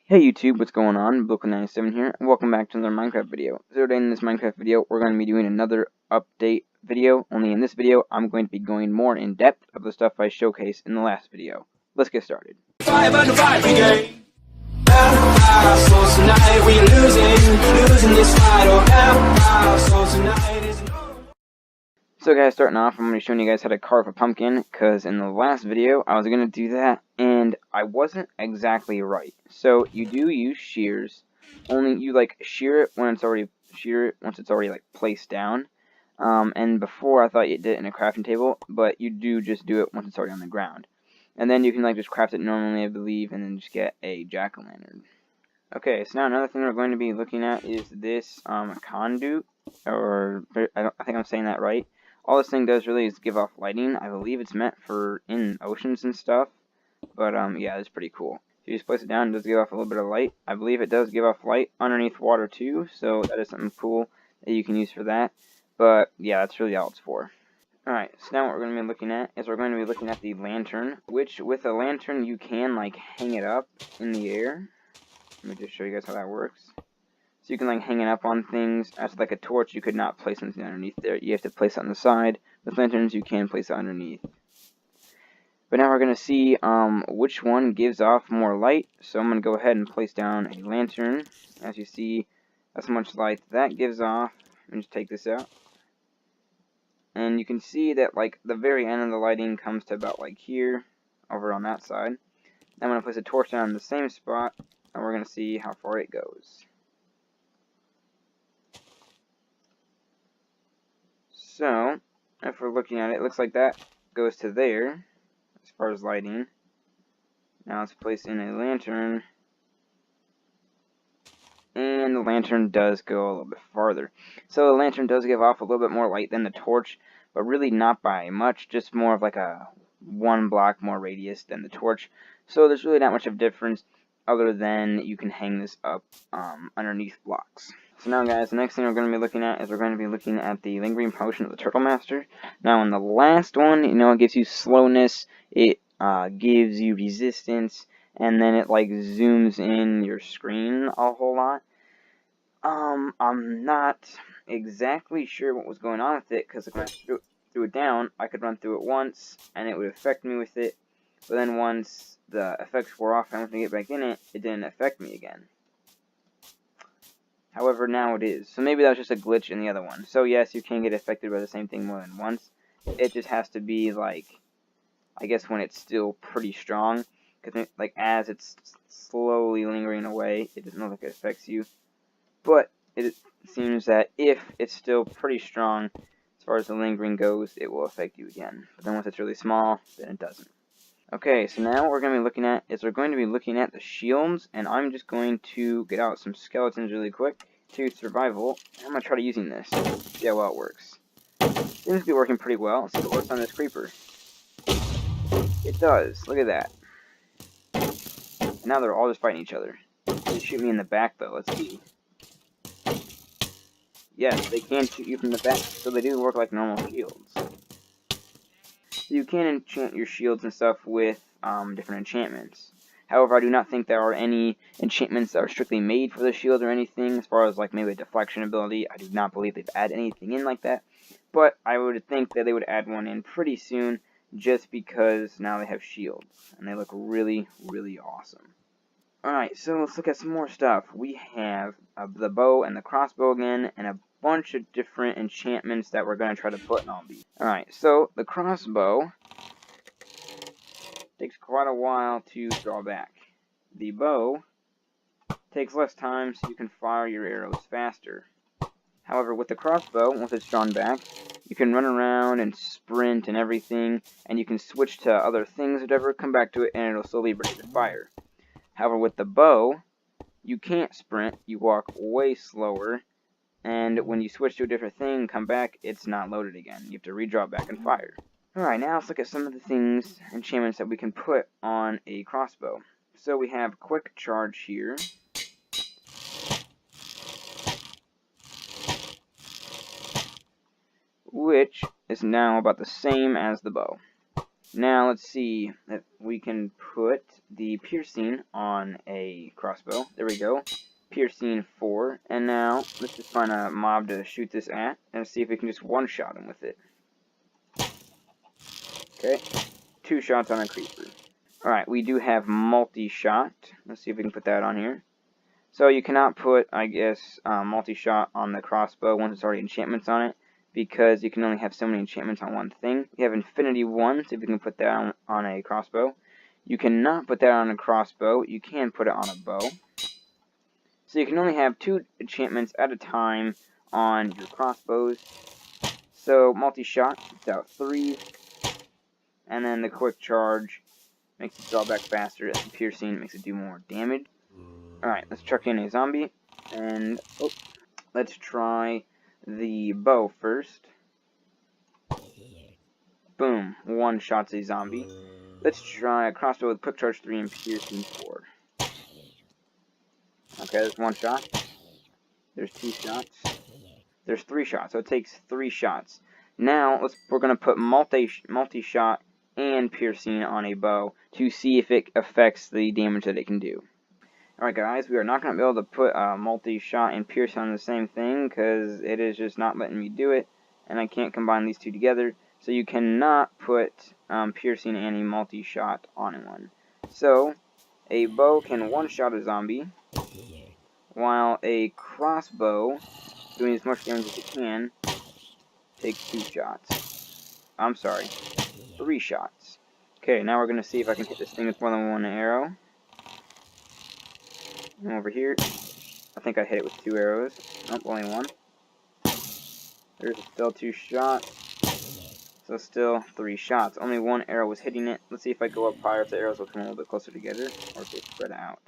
Hey YouTube, what's going on? Blue97 here, and welcome back to another Minecraft video. So today in this Minecraft video, we're going to be doing another update video, only in this video, I'm going to be going more in depth of the stuff I showcased in the last video. Let's get started. So guys, starting off, I'm going to be showing you guys how to carve a pumpkin, because in the last video, I was going to do that, and I wasn't exactly right. So, you do use shears, only you, shear it once it's already, placed down. And before, I thought you did it in a crafting table, but you do just do it once it's already on the ground. And then you can, just craft it normally, I believe, and then just get a jack-o'-lantern. Okay, so now another thing we're going to be looking at is this, conduit, or, I think I'm saying that right. All this thing does really is give off lighting. I believe it's meant for in oceans and stuff. But, yeah, it's pretty cool. If you just place it down, it does give off a little bit of light. I believe it does give off light underneath water, too. So that is something cool that you can use for that. But, yeah, that's really all it's for. Alright, so now what we're going to be looking at is we're going to be looking at the lantern. Which, with a lantern, you can, hang it up in the air. Let me just show you guys how that works. So you can hang it up on things. As a torch, you could not place something underneath there. You have to place it on the side. With lanterns, you can place it underneath. But now we're going to see which one gives off more light. So I'm going to go ahead and place down a lantern. As you see, that's how much light that gives off. Let me just take this out. And you can see that the very end of the lighting comes to about here, over on that side. I'm going to place a torch down in the same spot, and we're going to see how far it goes. So, if we're looking at it, it looks like that goes to there, as far as lighting. Now let's place in a lantern, and the lantern does go a little bit farther. So the lantern does give off a little bit more light than the torch, but really not by much, just more of a 1 block more radius than the torch. So there's really not much of a difference, other than you can hang this up underneath blocks. So now guys, the next thing we're going to be looking at is we're going to be looking at the lingering potion of the Turtle Master. Now in the last one, it gives you slowness, it gives you resistance, and then it zooms in your screen a whole lot. I'm not exactly sure what was going on with it, because when I threw it down, I could run through it once, and it would affect me with it, but then once the effects wore off and I went to get back in it, it didn't affect me again. However, now it is. So maybe that was just a glitch in the other one. So yes, you can get affected by the same thing more than once. It just has to be I guess when it's still pretty strong. Because as it's slowly lingering away, it doesn't look like it affects you. But it seems that if it's still pretty strong, as far as the lingering goes, it will affect you again. But then once it's really small, then it doesn't. Okay, so now what we're going to be looking at is we're going to be looking at the shields, and I'm just going to get out some skeletons really quick to survival. I'm going to try using this, see how well it works. Seems to be working pretty well. Let's see if it works on this creeper. It does, look at that. And now they're all just fighting each other. They shoot me in the back though, let's see. Yes, they can shoot you from the back, so they do work like normal shields. You can enchant your shields and stuff with different enchantments. However, I do not think there are any enchantments that are strictly made for the shield or anything, as far as maybe a deflection ability. I do not believe they've added anything in like that. But I would think that they would add one in pretty soon, just because now they have shields. And they look really, really awesome. Alright, so let's look at some more stuff. We have the bow and the crossbow again, and a bunch of different enchantments that we're going to try to put in all these. Alright, so the crossbow takes quite a while to draw back. The bow takes less time, so you can fire your arrows faster. However, with the crossbow, once it's drawn back, you can run around and sprint and everything, and you can switch to other things, whatever, come back to it, and it'll slowly break the fire. However, with the bow, you can't sprint, you walk way slower, and when you switch to a different thing, come back, it's not loaded again. You have to redraw back and fire. Alright, now let's look at some of the things, enchantments that we can put on a crossbow. So we have quick charge here. Which is now about the same as the bow. Now let's see if we can put the piercing on a crossbow. There we go. Piercing 4. And now let's just find a mob to shoot this at and see if we can just one-shot him with it. Okay. 2 shots on a creeper. Alright, we do have multi-shot. Let's see if we can put that on here. So you cannot put, I guess, multi-shot on the crossbow once it's already enchantments on it, because you can only have so many enchantments on one thing. We have Infinity 1, so if you can put that on a crossbow. You cannot put that on a crossbow. You can put it on a bow. So you can only have 2 enchantments at a time on your crossbows. So multi-shot puts out 3, and then the quick charge makes it draw back faster. The piercing makes it do more damage. Alright, let's chuck in a zombie, and let's try the bow first. Boom, 1 shot's a zombie. Let's try a crossbow with quick charge 3 and piercing 4. Okay, there's 1 shot. There's 2 shots. There's 3 shots, so it takes 3 shots. Now, we're going to put multi-shot and piercing on a bow to see if it affects the damage that it can do. Alright guys, we are not going to be able to put multi-shot and piercing on the same thing because it is just not letting me do it, and I can't combine these 2 together. So you cannot put piercing and a multi-shot on one. So, a bow can one-shot a zombie, while a crossbow, doing as much damage as it can, takes 2 shots. I'm sorry, 3 shots. Okay, now we're going to see if I can hit this thing with more than 1 arrow. And over here, I think I hit it with 2 arrows. Nope, only 1. There's still 2 shots. So still 3 shots. Only 1 arrow was hitting it. Let's see if I go up higher, if the arrows will come a little bit closer together, or if they spread out.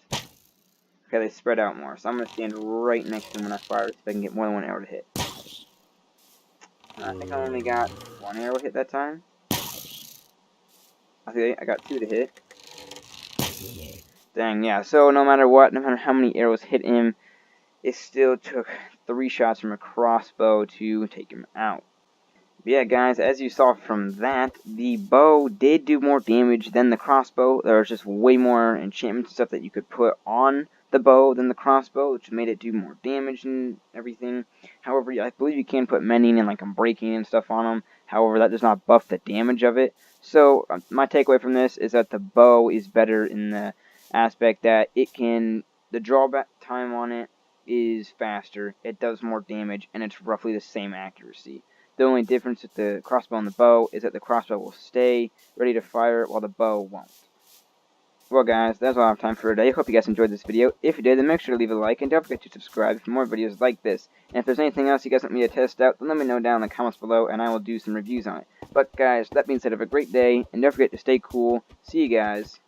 Okay, they spread out more. So I'm going to stand right next to them when I fire, so I can get more than 1 arrow to hit. I think I only got 1 arrow hit that time. Okay, I got 2 to hit. Dang, yeah. So no matter what, no matter how many arrows hit him, it still took 3 shots from a crossbow to take him out. But yeah, guys, as you saw from that, the bow did do more damage than the crossbow. There was just way more enchantments and stuff that you could put on the bow than the crossbow, which made it do more damage and everything. However, I believe you can put mending and like unbreaking and stuff on them. However, that does not buff the damage of it. So my takeaway from this is that the bow is better in the aspect that the drawback time on it is faster, it does more damage, and it's roughly the same accuracy. The only difference with the crossbow and the bow is that the crossbow will stay ready to fire while the bow won't. Well guys, that's all I have time for today. Hope you guys enjoyed this video. If you did, then make sure to leave a like, and don't forget to subscribe for more videos like this. And if there's anything else you guys want me to test out, then let me know down in the comments below, and I will do some reviews on it. But guys, that being said, have a great day, and don't forget to stay cool. See you guys